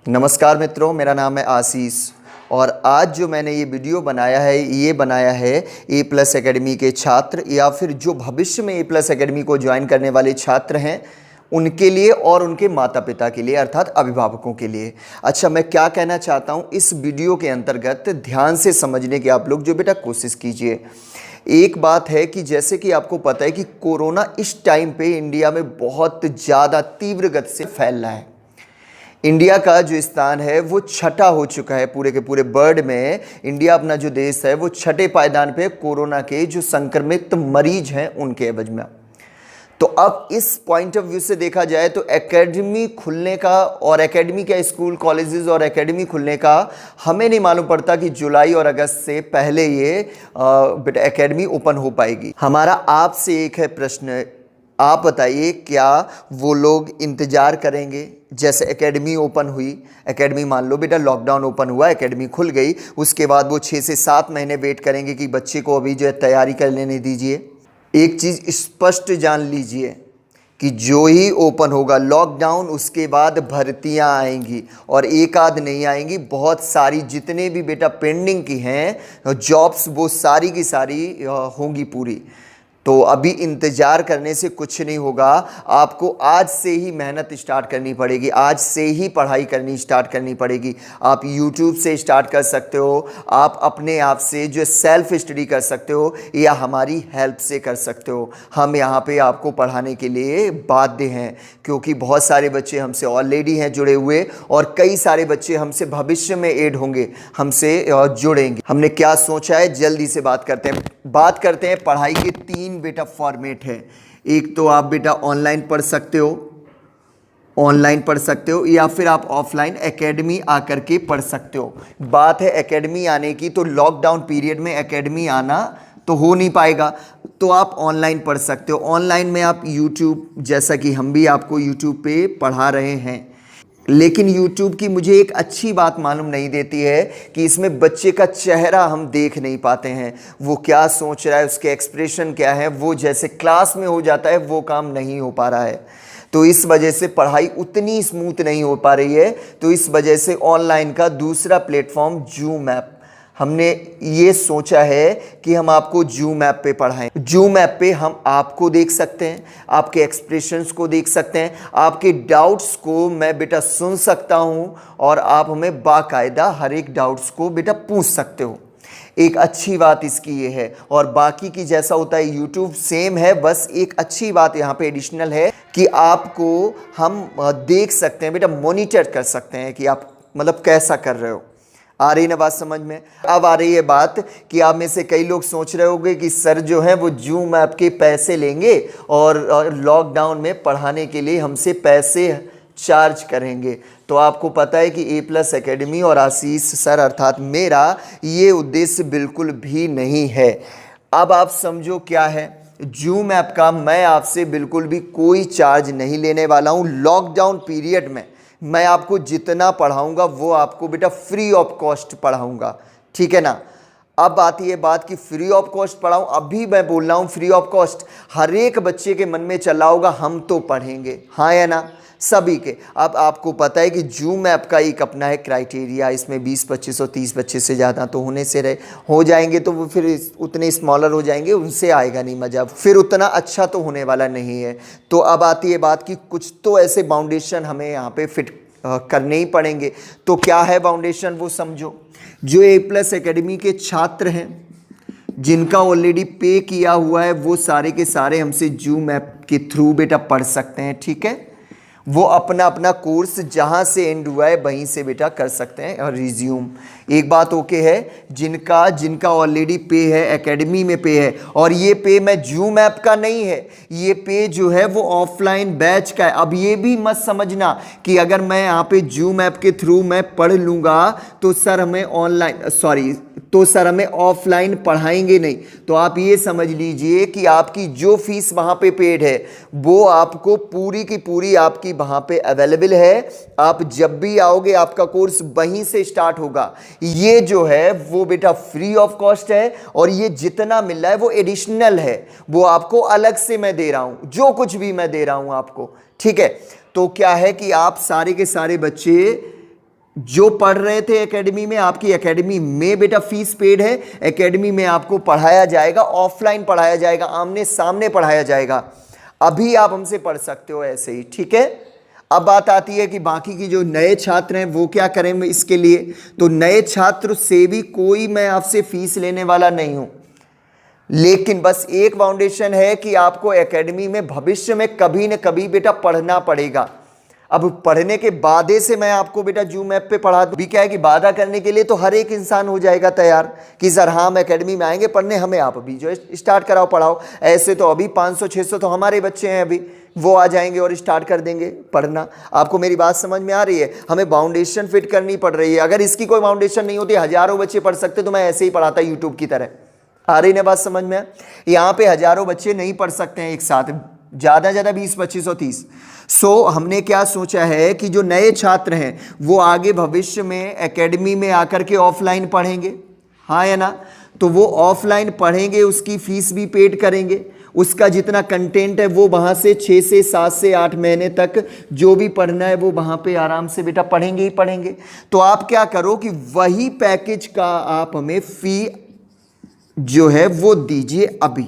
नमस्कार मित्रों, मेरा नाम है आशीष और आज जो मैंने ये वीडियो बनाया है ए प्लस एकेडमी के छात्र या फिर जो भविष्य में ए प्लस एकेडमी को ज्वाइन करने वाले छात्र हैं उनके लिए और उनके माता पिता के लिए अर्थात अभिभावकों के लिए। अच्छा, मैं क्या कहना चाहता हूँ इस वीडियो के अंतर्गत ध्यान से समझने की आप लोग जो बेटा कोशिश कीजिए। एक बात है कि जैसे कि आपको पता है कि कोरोना इस टाइम पे इंडिया में बहुत ज़्यादा तीव्र गति से फैल रहा है। इंडिया का जो स्थान है वो छठा हो चुका है पूरे के पूरे वर्ल्ड में। इंडिया अपना जो देश है वो छठे पायदान पे कोरोना के जो संक्रमित मरीज हैं उनके एवज में। तो अब इस पॉइंट ऑफ व्यू से देखा जाए तो एकेडमी खुलने का और एकेडमी का स्कूल कॉलेजेस और एकेडमी खुलने का हमें नहीं मालूम पड़ता कि जुलाई और अगस्त से पहले ये बेटा एकेडमी ओपन हो पाएगी। हमारा आपसे एक है प्रश्न, आप बताइए क्या वो लोग इंतज़ार करेंगे? जैसे एकेडमी ओपन हुई, एकेडमी मान लो बेटा लॉकडाउन ओपन हुआ, एकेडमी खुल गई, उसके बाद वो 6 से 7 महीने वेट करेंगे कि बच्चे को अभी जो है तैयारी कर लेने दीजिए। एक चीज़ स्पष्ट जान लीजिए कि जो ही ओपन होगा लॉकडाउन उसके बाद भर्तियां आएंगी और एक आध नहीं आएंगी, बहुत सारी जितने भी बेटा पेंडिंग की हैं जॉब्स वो सारी की सारी होंगी पूरी। तो अभी इंतज़ार करने से कुछ नहीं होगा, आपको आज से ही मेहनत स्टार्ट करनी पड़ेगी, आज से ही पढ़ाई करनी स्टार्ट करनी पड़ेगी। आप YouTube से स्टार्ट कर सकते हो, आप अपने आप से जो सेल्फ स्टडी कर सकते हो या हमारी हेल्प से कर सकते हो। हम यहाँ पे आपको पढ़ाने के लिए बाध्य हैं क्योंकि बहुत सारे बच्चे हमसे ऑलरेडी हैं जुड़े हुए और कई सारे बच्चे हमसे भविष्य में ऐड होंगे, हमसे जुड़ेंगे। हमने क्या सोचा है, जल्दी से बात करते हैं। पढ़ाई के 3 बेटा फॉर्मेट है। एक तो आप बेटा ऑनलाइन पढ़ सकते हो या फिर आप ऑफलाइन एकेडमी आकर के पढ़ सकते हो। बात है एकेडमी आने की, तो लॉकडाउन पीरियड में एकेडमी आना तो हो नहीं पाएगा, तो आप ऑनलाइन पढ़ सकते हो। ऑनलाइन में आप यूट्यूब, जैसा कि हम भी आपको यूट्यूब पे पढ़ा रहे हैं, लेकिन YouTube की मुझे एक अच्छी बात मालूम नहीं देती है कि इसमें बच्चे का चेहरा हम देख नहीं पाते हैं, वो क्या सोच रहा है, उसके एक्सप्रेशन क्या है, वो जैसे क्लास में हो जाता है वो काम नहीं हो पा रहा है। तो इस वजह से पढ़ाई उतनी स्मूथ नहीं हो पा रही है। तो इस वजह से ऑनलाइन का दूसरा प्लेटफॉर्म जूम ऐप, हमने ये सोचा है कि हम आपको जूम ऐप पे पढ़ाएं। जूम ऐप पे हम आपको देख सकते हैं, आपके एक्सप्रेशंस को देख सकते हैं, आपके डाउट्स को मैं बेटा सुन सकता हूं और आप हमें बाकायदा हर एक डाउट्स को बेटा पूछ सकते हो। एक अच्छी बात इसकी ये है, और बाकी की जैसा होता है यूट्यूब सेम है, बस एक अच्छी बात यहाँ पे एडिशनल है कि आपको हम देख सकते हैं बेटा, मॉनिटर कर सकते हैं कि आप मतलब कैसा कर रहे हो। आ रही ना बात समझ में? अब आ रही है बात कि आप में से कई लोग सोच रहे होंगे कि सर जो है वो जूम ऐप के पैसे लेंगे और लॉकडाउन में पढ़ाने के लिए हमसे पैसे चार्ज करेंगे। तो आपको पता है कि ए प्लस एकेडमी और आशीष सर अर्थात मेरा ये उद्देश्य बिल्कुल भी नहीं है। अब आप समझो क्या है, जूम ऐप का मैं आपसे बिल्कुल भी कोई चार्ज नहीं लेने वाला हूँ। लॉकडाउन पीरियड में मैं आपको जितना पढ़ाऊंगा वो आपको बेटा फ्री ऑफ कॉस्ट पढ़ाऊंगा, ठीक है ना। अब आती है बात कि फ्री ऑफ कॉस्ट पढ़ाऊं, अभी मैं बोल रहा हूं फ्री ऑफ कॉस्ट। हर एक बच्चे के मन में चला होगा हम तो पढ़ेंगे, हाँ या ना, सभी के। अब आपको पता है कि जूम ऐप का एक अपना है क्राइटेरिया, इसमें 20, 25 और 30 बच्चे से ज़्यादा तो हो जाएंगे तो वो फिर उतने स्मॉलर हो जाएंगे, उनसे आएगा नहीं मज़ा, फिर उतना अच्छा तो होने वाला नहीं है। तो अब आती है बात कि कुछ तो ऐसे बाउंडेशन हमें यहाँ पे फिट करने ही पड़ेंगे। तो क्या है बाउंडेशन वो समझो। जो ए प्लस एकेडमी के छात्र हैं जिनका ऑलरेडी पे किया हुआ है वो सारे के सारे हमसे जूम ऐप के थ्रू बेटा पढ़ सकते हैं, ठीक है। वो अपना अपना कोर्स जहाँ से एंड हुआ है वहीं से बेटा कर सकते हैं और रिज्यूम। एक बात ओके है, जिनका ऑलरेडी पे है, एकेडमी में पे है, और ये पे मैं जूम ऐप का नहीं है, ये पे जो है वो ऑफलाइन बैच का है। अब ये भी मत समझना कि अगर मैं यहाँ पे जूम ऐप के थ्रू मैं पढ़ लूँगा तो सर हमें ऑफलाइन पढ़ाएंगे नहीं। तो आप ये समझ लीजिए कि आपकी जो फीस वहाँ पे पेड है वो आपको पूरी की पूरी आपकी वहाँ पे अवेलेबल है। आप जब भी आओगे आपका कोर्स वहीं से स्टार्ट होगा। ये जो है वो बेटा फ्री ऑफ कॉस्ट है और ये जितना मिल रहा है वो एडिशनल है, वो आपको अलग से मैं दे रहा हूँ, जो कुछ भी मैं दे रहा हूँ आपको, ठीक है। तो क्या है कि आप सारे के सारे बच्चे जो पढ़ रहे थे एकेडमी में, आपकी एकेडमी में बेटा फीस पेड है, एकेडमी में आपको पढ़ाया जाएगा, ऑफलाइन पढ़ाया जाएगा, आमने सामने पढ़ाया जाएगा। अभी आप हमसे पढ़ सकते हो ऐसे ही, ठीक है। अब बात आती है कि बाकी की जो नए छात्र हैं वो क्या करें इसके लिए। तो नए छात्र से भी कोई मैं आपसे फीस लेने वाला नहीं हूं, लेकिन बस एक फाउंडेशन है कि आपको एकेडमी में भविष्य में कभी न कभी बेटा पढ़ना पड़ेगा। अब पढ़ने के बादे से मैं आपको बेटा जूम ऐप पे पढ़ा दूं, भी क्या है कि वादा करने के लिए तो हर एक इंसान हो जाएगा तैयार कि सर हाँ हम एकेडमी में आएंगे पढ़ने, हमें आप अभी जो है स्टार्ट कराओ पढ़ाओ। ऐसे तो अभी 500-600 तो हमारे बच्चे हैं, अभी वो आ जाएंगे और स्टार्ट कर देंगे पढ़ना। आपको मेरी बात समझ में आ रही है? हमें फाउंडेशन फिट करनी पड़ रही है। अगर इसकी कोई फाउंडेशन नहीं होती, हजारों बच्चे पढ़ सकते, तो मैं ऐसे ही पढ़ाता यूट्यूब की तरह। आ रही ना बात समझ में? यहाँ पे हजारों बच्चे नहीं पढ़ सकते हैं एक साथ, ज़्यादा 20, 25 और 30। सो हमने क्या सोचा है कि जो नए छात्र हैं वो आगे भविष्य में एकेडमी में आकर के ऑफलाइन पढ़ेंगे, हाँ या ना? तो वो ऑफलाइन पढ़ेंगे, उसकी फीस भी पेड करेंगे, उसका जितना कंटेंट है वो वहाँ से 6 से 7 से 8 महीने तक जो भी पढ़ना है वो वहाँ पे आराम से बेटा पढ़ेंगे ही पढ़ेंगे। तो आप क्या करो कि वही पैकेज का आप हमें फ़ी जो है वो दीजिए अभी।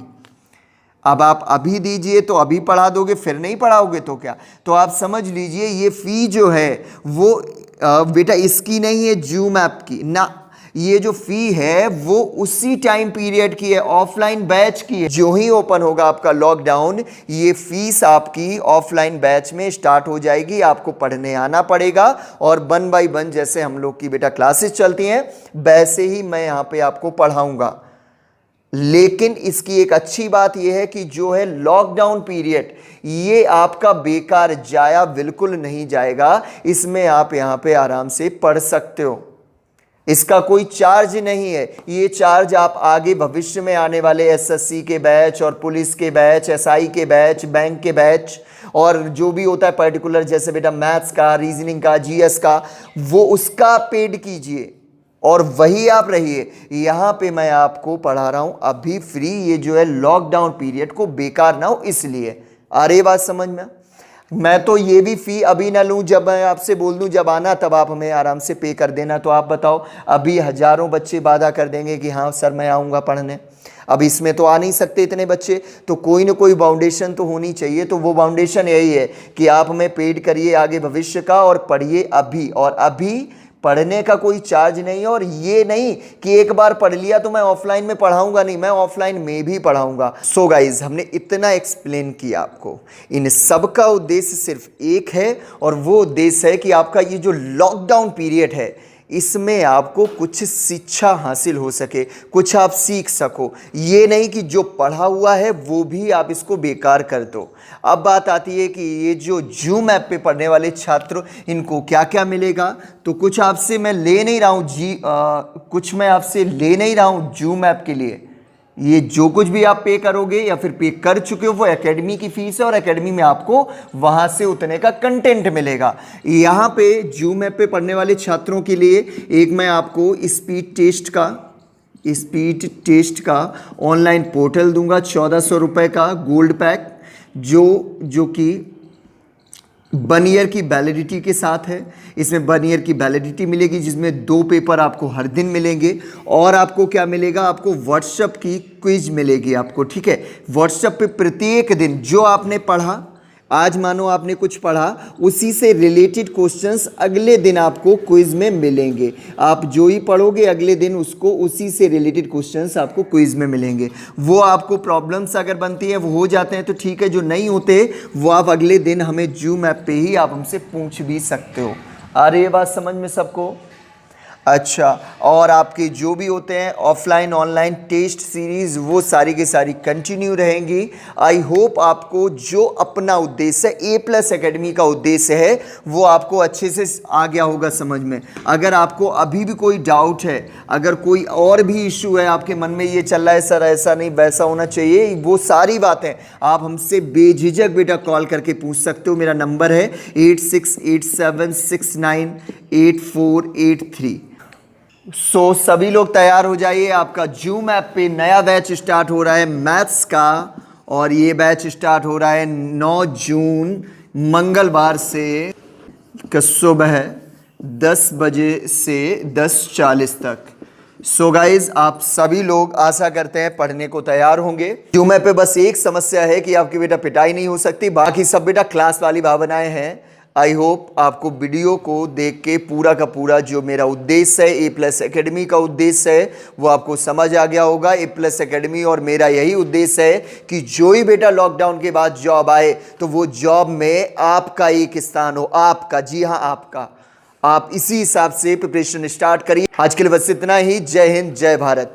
अब आप अभी दीजिए तो अभी पढ़ा दोगे, फिर नहीं पढ़ाओगे तो क्या? तो आप समझ लीजिए ये फ़ी जो है वो बेटा इसकी नहीं है जूम ऐप की ना, ये जो फ़ी है वो उसी टाइम पीरियड की है, ऑफलाइन बैच की है। जो ही ओपन होगा आपका लॉकडाउन, ये फीस आपकी ऑफलाइन बैच में स्टार्ट हो जाएगी। आपको पढ़ने आना पड़ेगा और 1 बाय 1 जैसे हम लोग की बेटा क्लासेस चलती हैं वैसे ही मैं यहाँ पे आपको पढ़ाऊँगा। लेकिन इसकी एक अच्छी बात यह है कि जो है लॉकडाउन पीरियड ये आपका बेकार जाया बिल्कुल नहीं जाएगा। इसमें आप यहाँ पे आराम से पढ़ सकते हो, इसका कोई चार्ज नहीं है। ये चार्ज आप आगे भविष्य में आने वाले एसएससी के बैच और पुलिस के बैच, एसआई के बैच, बैंक के बैच और जो भी होता है पर्टिकुलर, जैसे बेटा मैथ्स का, रीजनिंग का, जीएस का, वो उसका पेड कीजिए और वही आप रहिए। यहाँ पे मैं आपको पढ़ा रहा हूँ अभी फ्री, ये जो है लॉकडाउन पीरियड को बेकार ना हो इसलिए। आ रही बात समझ में? मैं तो ये भी फ़ी अभी ना लूँ, जब मैं आपसे बोल दूँ जब आना तब आप हमें आराम से पे कर देना। तो आप बताओ, अभी हज़ारों बच्चे वादा कर देंगे कि हाँ सर मैं आऊँगा पढ़ने। अब इसमें तो आ नहीं सकते इतने बच्चे, तो कोई ना कोई फाउंडेशन तो होनी चाहिए। तो वो फाउंडेशन यही है कि आप हमें पेड करिए आगे भविष्य का और पढ़िए अभी। और अभी पढ़ने का कोई चार्ज नहीं है, और ये नहीं कि एक बार पढ़ लिया तो मैं ऑफलाइन में पढ़ाऊंगा नहीं, मैं ऑफलाइन में भी पढ़ाऊंगा। सो गाइज, हमने इतना एक्सप्लेन किया आपको, इन सब का उद्देश्य सिर्फ एक है और वो उद्देश्य है कि आपका ये जो लॉकडाउन पीरियड है इसमें आपको कुछ शिक्षा हासिल हो सके, कुछ आप सीख सको। ये नहीं कि जो पढ़ा हुआ है वो भी आप इसको बेकार कर दो। अब बात आती है कि ये जो जूम ऐप पे पढ़ने वाले छात्र, इनको क्या क्या मिलेगा। तो कुछ आपसे मैं ले नहीं रहा हूँ कुछ मैं आपसे ले नहीं रहा हूँ जूम ऐप के लिए। ये जो कुछ भी आप पे करोगे या फिर पे कर चुके हो वो एकेडमी की फीस है, और एकेडमी में आपको वहां से उतने का कंटेंट मिलेगा। यहाँ पे जूम ऐप पे पढ़ने वाले छात्रों के लिए एक मैं आपको स्पीड टेस्ट का ऑनलाइन पोर्टल दूंगा 1400 रुपये का गोल्ड पैक, जो कि 1 ईयर की वैलिडिटी के साथ है। इसमें 1 ईयर की वैलिडिटी मिलेगी जिसमें 2 पेपर आपको हर दिन मिलेंगे, और आपको क्या मिलेगा, आपको व्हाट्सएप की क्विज मिलेगी आपको, ठीक है। व्हाट्सएप पे प्रत्येक दिन जो आपने पढ़ा, आज मानो आपने कुछ पढ़ा, उसी से रिलेटेड क्वेश्चंस अगले दिन आपको क्विज में मिलेंगे। आप जो ही पढ़ोगे अगले दिन उसको उसी से रिलेटेड क्वेश्चंस आपको क्विज में मिलेंगे। वो आपको प्रॉब्लम्स अगर बनती है वो हो जाते हैं तो ठीक है, जो नहीं होते वो आप अगले दिन हमें जूम ऐप पे ही आप हमसे पूछ भी सकते हो। आ रही है बात समझ में सबको? अच्छा, और आपके जो भी होते हैं ऑफलाइन ऑनलाइन टेस्ट सीरीज़ वो सारी की सारी कंटिन्यू रहेंगी। आई होप आपको जो अपना उद्देश्य है A+ एकेडमी का उद्देश्य है वो आपको अच्छे से आ गया होगा समझ में। अगर आपको अभी भी कोई डाउट है, अगर कोई और भी इशू है आपके मन में, ये चल रहा है सर ऐसा नहीं वैसा होना चाहिए, वो सारी बातें आप हमसे बेझिझक बेटा कॉल करके पूछ सकते हो। मेरा नंबर है 8687698483। सभी लोग तैयार हो जाइए, आपका जूम ऐप पे नया बैच स्टार्ट हो रहा है मैथ्स का, और ये बैच स्टार्ट हो रहा है 9 जून मंगलवार से सुबह 10 बजे से 10:40 तक। सो गाइज, आप सभी लोग आशा करते हैं पढ़ने को तैयार होंगे। ट्यूमें पे बस एक समस्या है कि आपकी बेटा पिटाई नहीं हो सकती, बाकी सब बेटा क्लास वाली भावनाएं हैं। आई होप आपको वीडियो को देख के पूरा का पूरा जो मेरा उद्देश्य है, ए प्लस एकेडमी का उद्देश्य है, वो आपको समझ आ गया होगा। ए प्लस एकेडमी और मेरा यही उद्देश्य है कि जो ही बेटा लॉकडाउन के बाद जॉब आए तो वो जॉब में आपका एक स्थान हो, आपका, जी हाँ आपका। आप इसी हिसाब से प्रिपरेशन स्टार्ट करिए। आज के लिए बस इतना ही। जय हिंद, जय भारत।